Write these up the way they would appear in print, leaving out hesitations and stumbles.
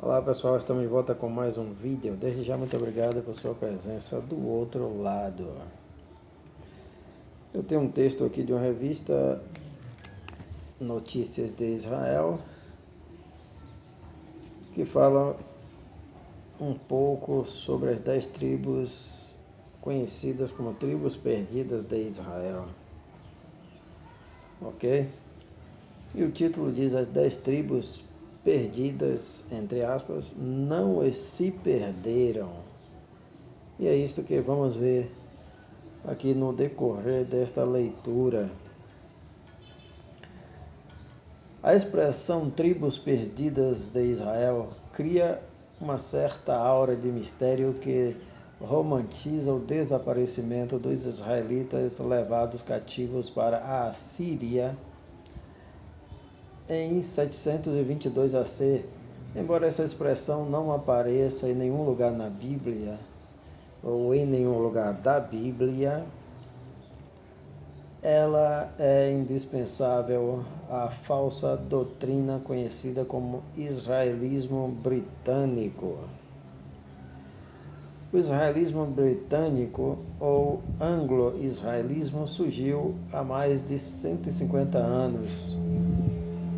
Olá pessoal, estamos de volta com mais um vídeo. Desde já muito obrigado por sua presença do outro lado. Eu tenho um texto aqui de uma revista Notícias de Israel que fala um pouco sobre as 10 tribos conhecidas como tribos perdidas de Israel. Ok? E o título diz: as 10 tribos perdidas, entre aspas, não se perderam. E é isto que vamos ver aqui no decorrer desta leitura. A expressão tribos perdidas de Israel cria uma certa aura de mistério que romantiza o desaparecimento dos israelitas levados cativos para a Assíria em 722 AC. Embora essa expressão não apareça em nenhum lugar na Bíblia, ou em nenhum lugar da Bíblia, ela é indispensável à falsa doutrina conhecida como israelismo britânico. O israelismo britânico, ou anglo-israelismo, surgiu há mais de 150 anos.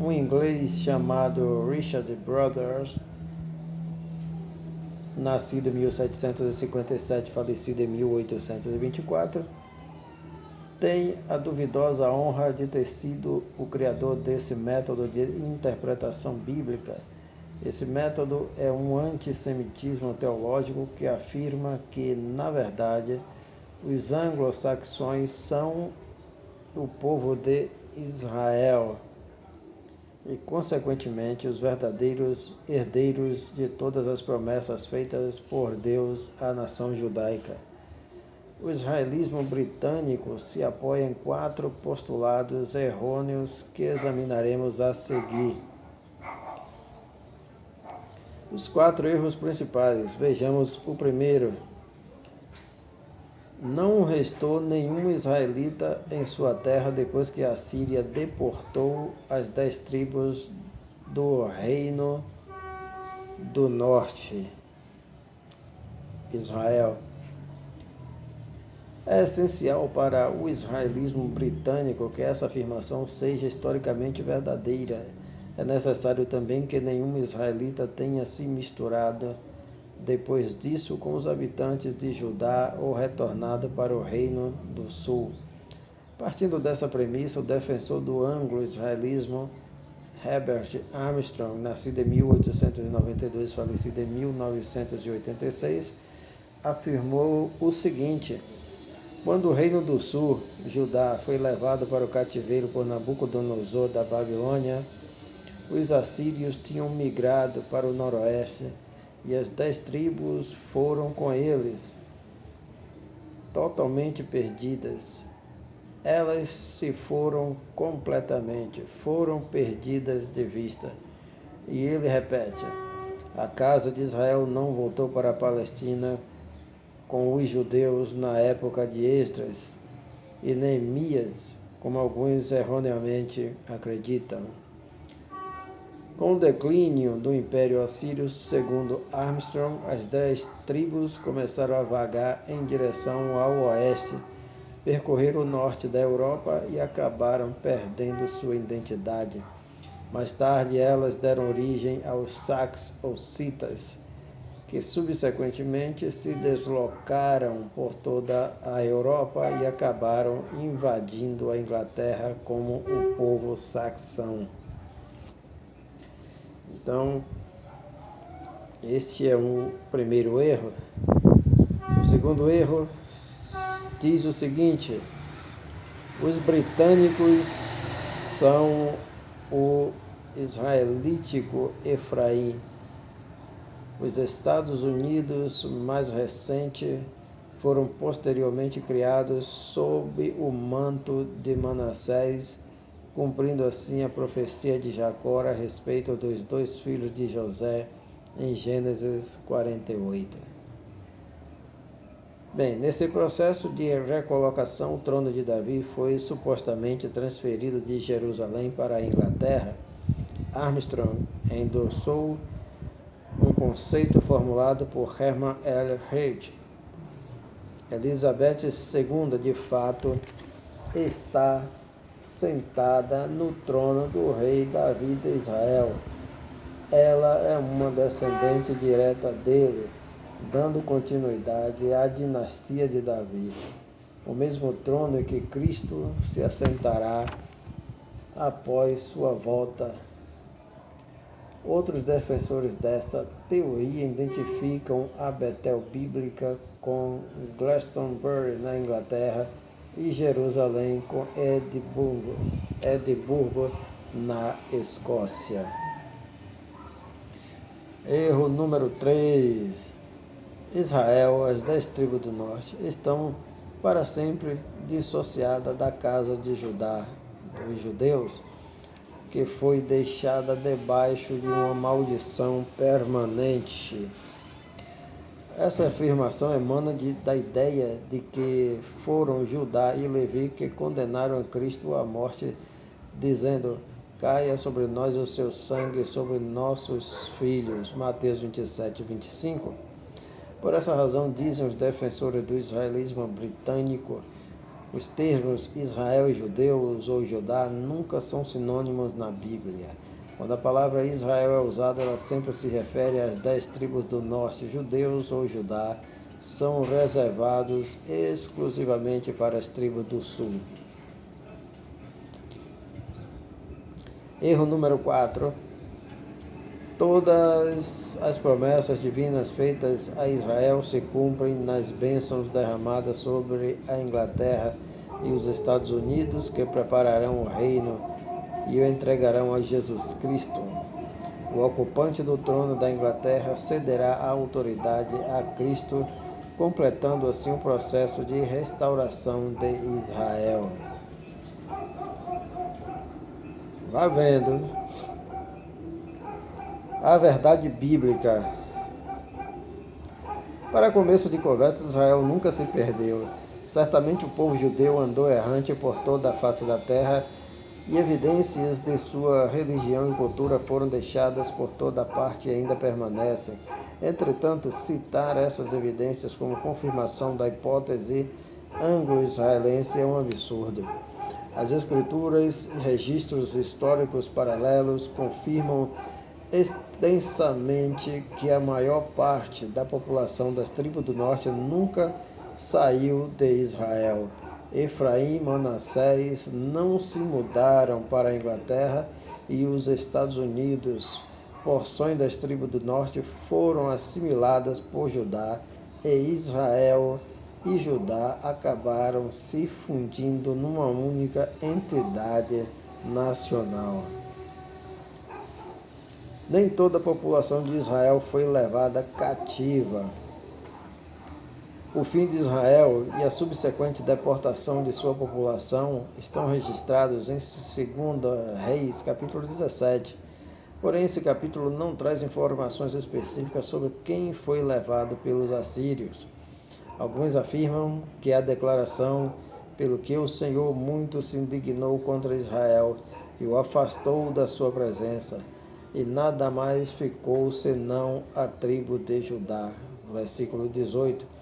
Um inglês chamado Richard Brothers, nascido em 1757, falecido em 1824, tem a duvidosa honra de ter sido o criador desse método de interpretação bíblica. Esse método é um antissemitismo teológico que afirma que, na verdade, os anglo-saxões são o povo de Israel e, consequentemente, os verdadeiros herdeiros de todas as promessas feitas por Deus à nação judaica. O israelismo britânico se apoia em 4 postulados errôneos que examinaremos a seguir. Os 4 erros principais. Vejamos o primeiro. Não restou nenhum israelita em sua terra depois que a Síria deportou as 10 tribos do Reino do Norte, Israel. É essencial para o israelismo britânico que essa afirmação seja historicamente verdadeira. É necessário também que nenhum israelita tenha se misturado depois disso com os habitantes de Judá ou retornado para o Reino do Sul. Partindo dessa premissa, o defensor do anglo-israelismo, Herbert Armstrong, nascido em 1892, falecido em 1986, afirmou o seguinte: quando o Reino do Sul, Judá, foi levado para o cativeiro por Nabucodonosor da Babilônia, os assírios tinham migrado para o noroeste e as 10 tribos foram com eles, totalmente perdidas. Elas se foram completamente, foram perdidas de vista. E ele repete: a casa de Israel não voltou para a Palestina com os judeus na época de Esdras e Neemias, como alguns erroneamente acreditam. Com o declínio do Império Assírio, segundo Armstrong, as 10 tribos começaram a vagar em direção ao oeste, percorreram o norte da Europa e acabaram perdendo sua identidade. Mais tarde, elas deram origem aos Sacs ou Citas, que subsequentemente se deslocaram por toda a Europa e acabaram invadindo a Inglaterra como o povo saxão. Então, este é o primeiro erro. O segundo erro diz o seguinte: os britânicos são o israelítico Efraim. Os Estados Unidos mais recentes foram posteriormente criados sob o manto de Manassés, cumprindo assim a profecia de Jacó a respeito dos 2 filhos de José em Gênesis 48. Bem, nesse processo de recolocação, o trono de Davi foi supostamente transferido de Jerusalém para a Inglaterra. Armstrong endossou um conceito formulado por Hermann L. Reich. Elizabeth II, de fato, está sentada no trono do rei Davi de Israel. Ela é uma descendente direta dele, dando continuidade à dinastia de Davi, o mesmo trono em que Cristo se assentará após sua volta. Outros defensores dessa teoria identificam a Betel bíblica com Glastonbury, na Inglaterra, e Jerusalém com Edimburgo, na Escócia. Erro número 3. Israel, as 10 tribos do norte, estão para sempre dissociadas da casa de Judá, dos judeus, que foi deixada debaixo de uma maldição permanente. Essa afirmação emana da ideia de que foram Judá e Levi que condenaram a Cristo à morte, dizendo: caia sobre nós o seu sangue, sobre nossos filhos. Mateus 27, 25. Por essa razão, dizem os defensores do israelismo britânico, os termos Israel e judeus ou Judá nunca são sinônimos na Bíblia. Quando a palavra Israel é usada, ela sempre se refere às 10 tribos do norte. Judeus ou Judá são reservados exclusivamente para as tribos do sul. Erro número 4. Todas as promessas divinas feitas a Israel se cumprem nas bênçãos derramadas sobre a Inglaterra e os Estados Unidos, que prepararão o reino e o entregarão a Jesus Cristo. O ocupante do trono da Inglaterra cederá a autoridade a Cristo, completando assim o processo de restauração de Israel. Vá vendo. A verdade bíblica. Para começo de conversa, Israel nunca se perdeu. Certamente o povo judeu andou errante por toda a face da terra e evidências de sua religião e cultura foram deixadas por toda parte e ainda permanecem. Entretanto, citar essas evidências como confirmação da hipótese anglo-israelense é um absurdo. As escrituras e registros históricos paralelos confirmam extensamente que a maior parte da população das tribos do norte nunca saiu de Israel. Efraim e Manassés não se mudaram para a Inglaterra e os Estados Unidos. Porções das tribos do norte foram assimiladas por Judá, e Israel e Judá acabaram se fundindo numa única entidade nacional. Nem toda a população de Israel foi levada cativa. O fim de Israel e a subsequente deportação de sua população estão registrados em 2 Reis, capítulo 17. Porém, esse capítulo não traz informações específicas sobre quem foi levado pelos assírios. Alguns afirmam que a declaração pelo que o Senhor muito se indignou contra Israel e o afastou da sua presença, e nada mais ficou senão a tribo de Judá. Versículo 18.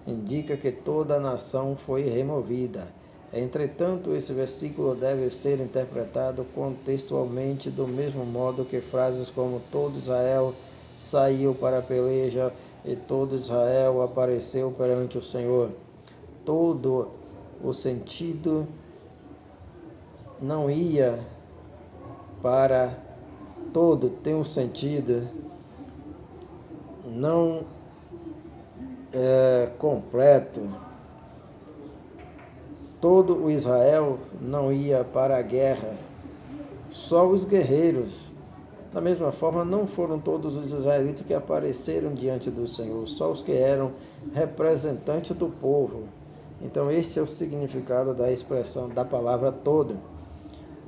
Indica que toda a nação foi removida. Entretanto, esse versículo deve ser interpretado contextualmente do mesmo modo que frases como todo Israel saiu para a peleja e todo Israel apareceu perante o Senhor. Todo o sentido não ia para todo, tem um sentido não completo. Todo o Israel não ia para a guerra, só os guerreiros. Da mesma forma, não foram todos os israelitas que apareceram diante do Senhor, só os que eram representantes do povo. Então, este é o significado da expressão da palavra todo.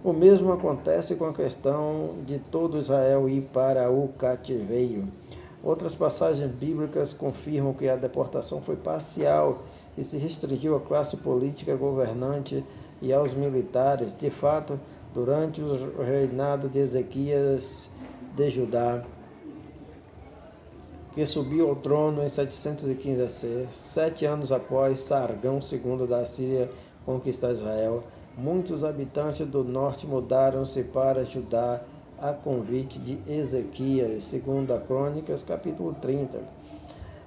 O mesmo acontece com a questão de todo Israel ir para o cativeiro. Outras passagens bíblicas confirmam que a deportação foi parcial e se restringiu à classe política governante e aos militares. De fato, durante o reinado de Ezequias de Judá, que subiu ao trono em 715 AC, 7 anos após Sargão II da Assíria conquistar Israel. Muitos habitantes do norte mudaram-se para Judá a convite de Ezequias, 2 Crônicas, capítulo 30.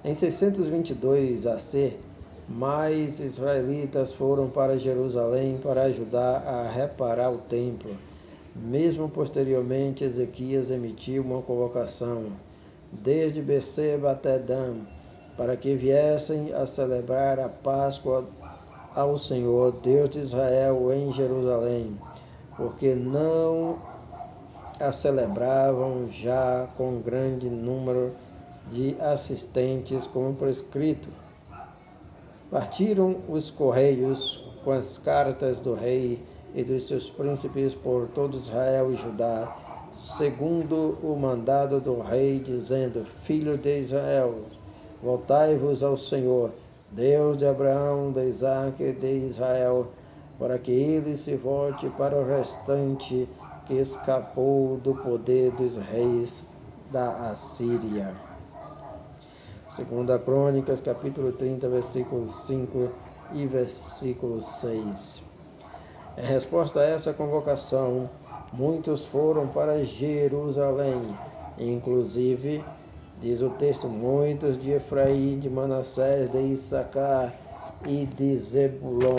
Em 622 AC, mais israelitas foram para Jerusalém para ajudar a reparar o templo. Mesmo posteriormente, Ezequias emitiu uma convocação, desde Beceba até Dan, para que viessem a celebrar a Páscoa ao Senhor, Deus de Israel, em Jerusalém, porque não a celebravam já com grande número de assistentes como prescrito. Partiram os correios com as cartas do rei e dos seus príncipes por todo Israel e Judá, segundo o mandado do rei, dizendo: Filhos de Israel, voltai-vos ao Senhor, Deus de Abraão, de Isaque e de Israel, para que ele se volte para o restante que escapou do poder dos reis da Assíria. 2 Crônicas, capítulo 30, versículos 5 e versículo 6. Em resposta a essa convocação, muitos foram para Jerusalém, inclusive, diz o texto, muitos de Efraim, de Manassés, de Issacar e de Zebulon.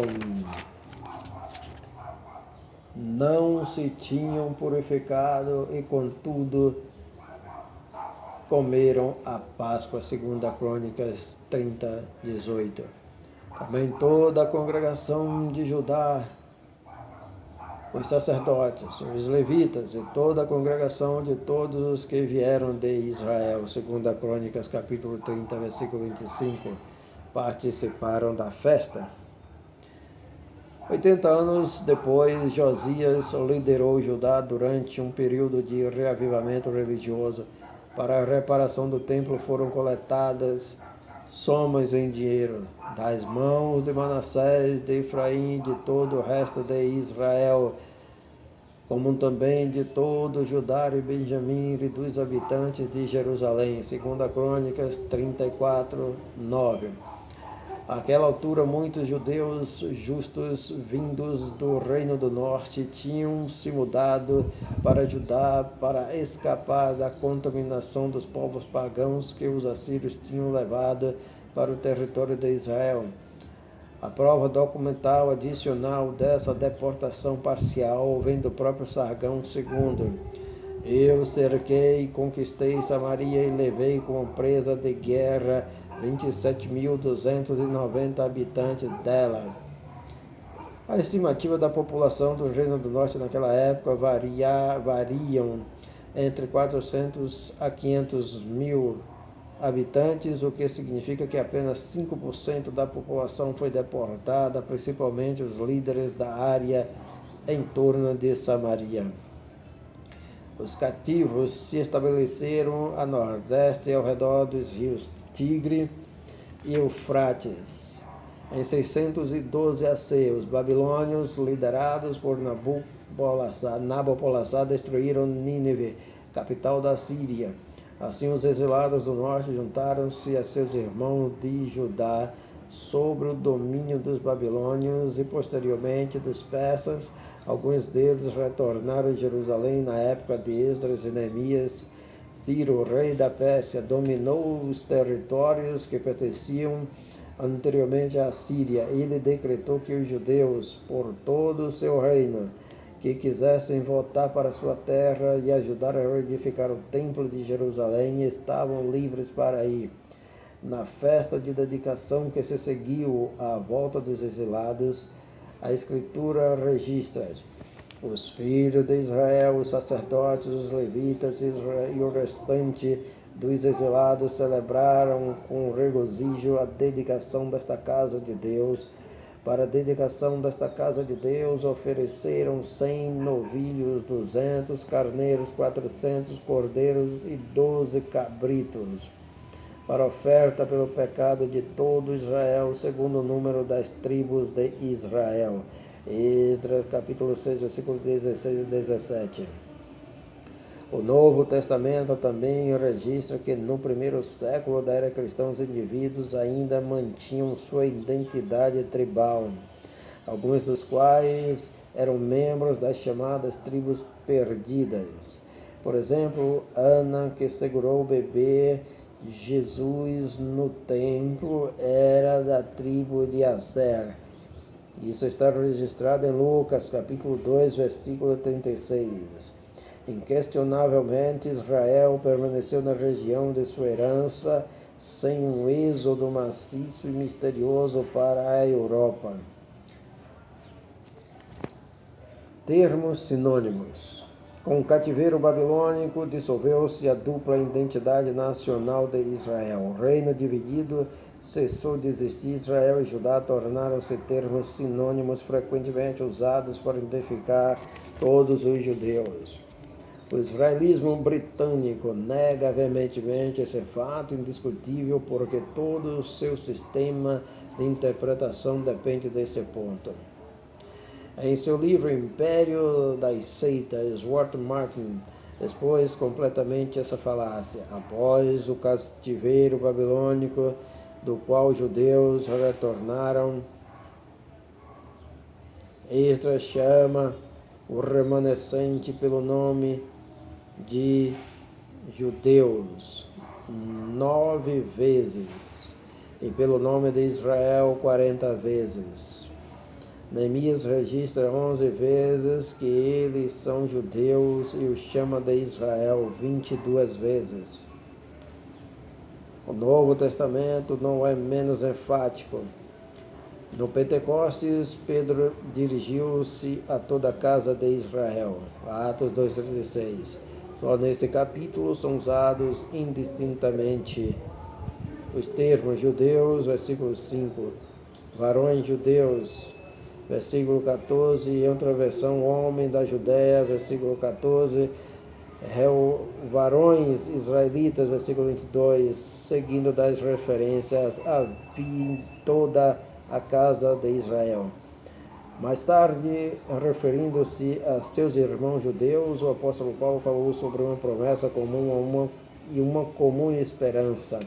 Não se tinham purificado e, contudo, comeram a Páscoa, 2 Crônicas 30, 18. Também toda a congregação de Judá, os sacerdotes, os levitas e toda a congregação de todos os que vieram de Israel, 2 Crônicas capítulo 30, versículo 25, participaram da festa. 80 anos depois, Josias liderou Judá durante um período de reavivamento religioso. Para a reparação do templo foram coletadas somas em dinheiro das mãos de Manassés, de Efraim e de todo o resto de Israel, como também de todo Judá e Benjamim e dos habitantes de Jerusalém. 2 Crônicas 34, 9. Àquela altura, muitos judeus justos vindos do Reino do Norte tinham se mudado para Judá para escapar da contaminação dos povos pagãos que os assírios tinham levado para o território de Israel. A prova documental adicional dessa deportação parcial vem do próprio Sargão II. Eu cerquei e conquistei Samaria e levei como presa de guerra 27.290 habitantes dela. A estimativa da população do Reino do Norte naquela época variam entre 400 a 500 mil habitantes, o que significa que apenas 5% da população foi deportada, principalmente os líderes da área em torno de Samaria. Os cativos se estabeleceram a nordeste ao redor dos rios Tigre e Eufrates. Em 612 AC, os babilônios, liderados por Nabopolassar, destruíram Nínive, capital da Síria. Assim, os exilados do norte juntaram-se a seus irmãos de Judá sob o domínio dos babilônios e, posteriormente, dos persas. Alguns deles retornaram a Jerusalém na época de Esdras e Neemias. Ciro, rei da Pérsia, dominou os territórios que pertenciam anteriormente à Síria. Ele decretou que os judeus, por todo o seu reino, que quisessem voltar para sua terra e ajudar a reedificar o templo de Jerusalém, estavam livres para ir. Na festa de dedicação que se seguiu à volta dos exilados, a Escritura registra: os filhos de Israel, os sacerdotes, os levitas e o restante dos exilados celebraram com regozijo a dedicação desta casa de Deus. Para a dedicação desta casa de Deus, ofereceram 100 novilhos, 200 carneiros, 400 cordeiros e 12 cabritos, para oferta pelo pecado de todo Israel, segundo o número das tribos de Israel. Esdras, capítulo 6, versículos 16 e 17. O Novo Testamento também registra que no primeiro século da era cristã os indivíduos ainda mantinham sua identidade tribal, alguns dos quais eram membros das chamadas tribos perdidas. Por exemplo, Ana, que segurou o bebê Jesus no templo, era da tribo de Aser. Isso está registrado em Lucas, capítulo 2, versículo 36. Inquestionavelmente, Israel permaneceu na região de sua herança, sem um êxodo maciço e misterioso para a Europa. Termos sinônimos. Com o cativeiro babilônico, dissolveu-se a dupla identidade nacional de Israel. O reino dividido cessou de existir. Israel e Judá tornaram-se termos sinônimos frequentemente usados para identificar todos os judeus. O israelismo britânico nega veementemente esse fato indiscutível porque todo o seu sistema de interpretação depende desse ponto. Em seu livro Império das Seitas, Stuart Martin expôs completamente essa falácia. Após o cativeiro babilônico, do qual os judeus retornaram, Esdras chama o remanescente pelo nome de judeus 9 vezes e pelo nome de Israel 40 vezes. Neemias registra 11 vezes que eles são judeus e os chama de Israel 22 vezes. O Novo Testamento não é menos enfático. No Pentecostes, Pedro dirigiu-se a toda a casa de Israel. Atos 2,36. Só nesse capítulo são usados indistintamente os termos judeus, versículo 5, varões judeus, versículo 14, e outra versão, homem da Judéia, versículo 14, varões israelitas, versículo 22, seguindo das referências a toda a casa de Israel. Mais tarde, referindo-se a seus irmãos judeus, o apóstolo Paulo falou sobre uma promessa comum e uma comum esperança,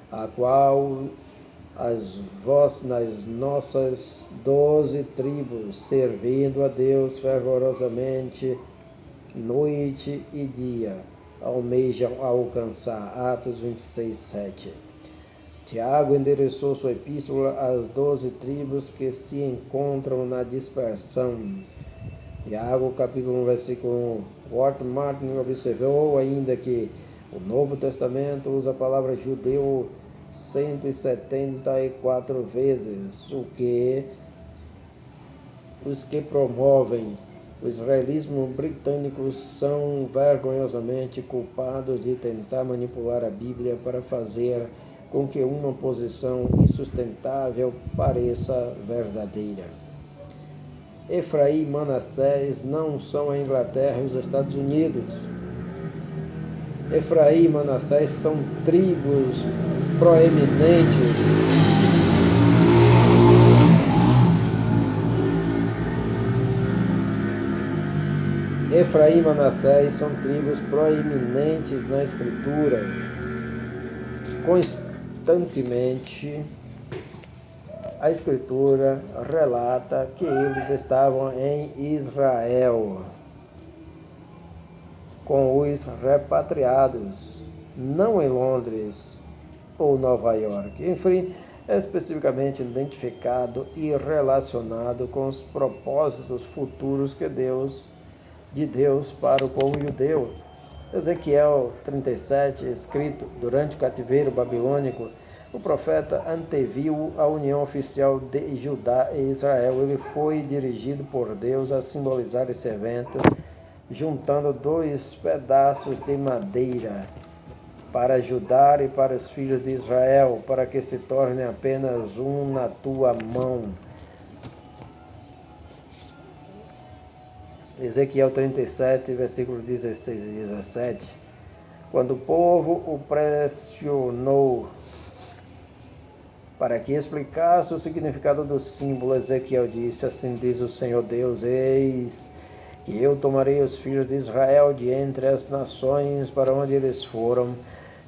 a qual nas nossas 12 tribos, servindo a Deus fervorosamente, noite e dia, almejam alcançar. Atos 26, 7. Tiago endereçou sua epístola às 12 tribos que se encontram na dispersão. Tiago, capítulo 1, versículo 1. Stuart Martin observou ainda que o Novo Testamento usa a palavra judeu 174 vezes, os que promovem o israelismo britânico são vergonhosamente culpados de tentar manipular a Bíblia para fazer com que uma posição insustentável pareça verdadeira. Efraim e Manassés não são a Inglaterra e os Estados Unidos. Efraim e Manassés são tribos proeminentes Efraim e Manassés são tribos proeminentes na Escritura. Constantemente, a Escritura relata que eles estavam em Israel com os repatriados, não em Londres ou Nova York. Enfim, é especificamente identificado e relacionado com os propósitos futuros de Deus para o povo judeu. Ezequiel 37, escrito durante o cativeiro babilônico, o profeta anteviu a união oficial de Judá e Israel. Ele foi dirigido por Deus a simbolizar esse evento, juntando 2 pedaços de madeira para Judá e para os filhos de Israel, para que se torne apenas um na tua mão. Ezequiel 37, versículos 16 e 17. Quando o povo o pressionou para que explicasse o significado do símbolo, Ezequiel disse: assim diz o Senhor Deus, eis que eu tomarei os filhos de Israel de entre as nações para onde eles foram,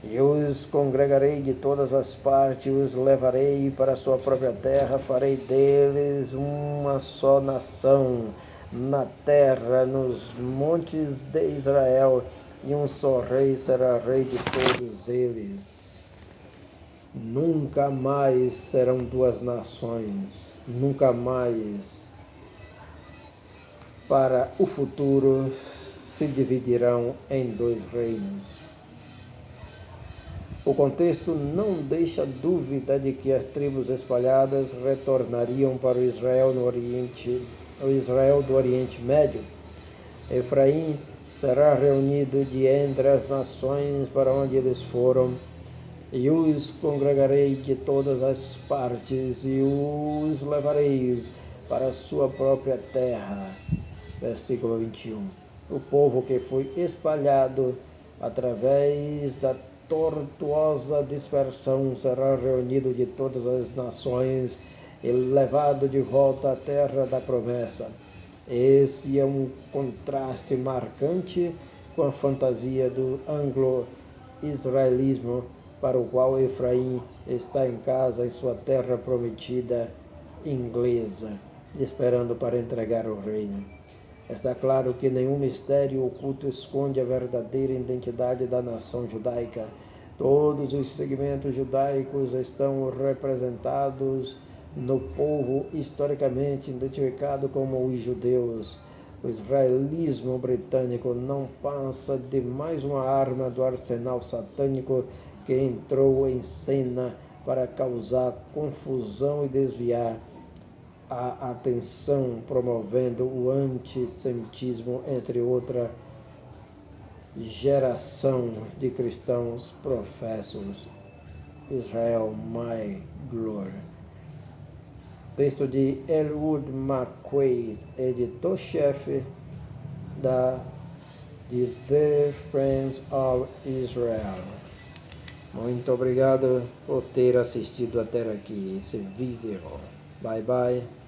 e os congregarei de todas as partes, os levarei para a sua própria terra, farei deles uma só nação na terra, nos montes de Israel, e um só rei será rei de todos eles. Nunca mais serão duas nações, nunca mais para o futuro se dividirão em dois reinos. O contexto não deixa dúvida de que as tribos espalhadas retornariam para o Israel do Oriente Médio. Efraim será reunido de entre as nações para onde eles foram, e os congregarei de todas as partes, e os levarei para a sua própria terra. Versículo 21. O povo que foi espalhado através da tortuosa dispersão será reunido de todas as nações e levado de volta à terra da promessa. Esse é um contraste marcante com a fantasia do anglo-israelismo, para o qual Efraim está em casa em sua terra prometida inglesa, esperando para entregar o reino. Está claro que nenhum mistério oculto esconde a verdadeira identidade da nação judaica. Todos os segmentos judaicos estão representados no povo historicamente identificado como os judeus. O israelismo britânico não passa de mais uma arma do arsenal satânico que entrou em cena para causar confusão e desviar a atenção, promovendo o antissemitismo entre outra geração de cristãos professos. Israel, my glory. Texto de Elwood McQuaid, editor-chefe de The Friends of Israel. Muito obrigado por ter assistido até aqui esse vídeo. Bye bye.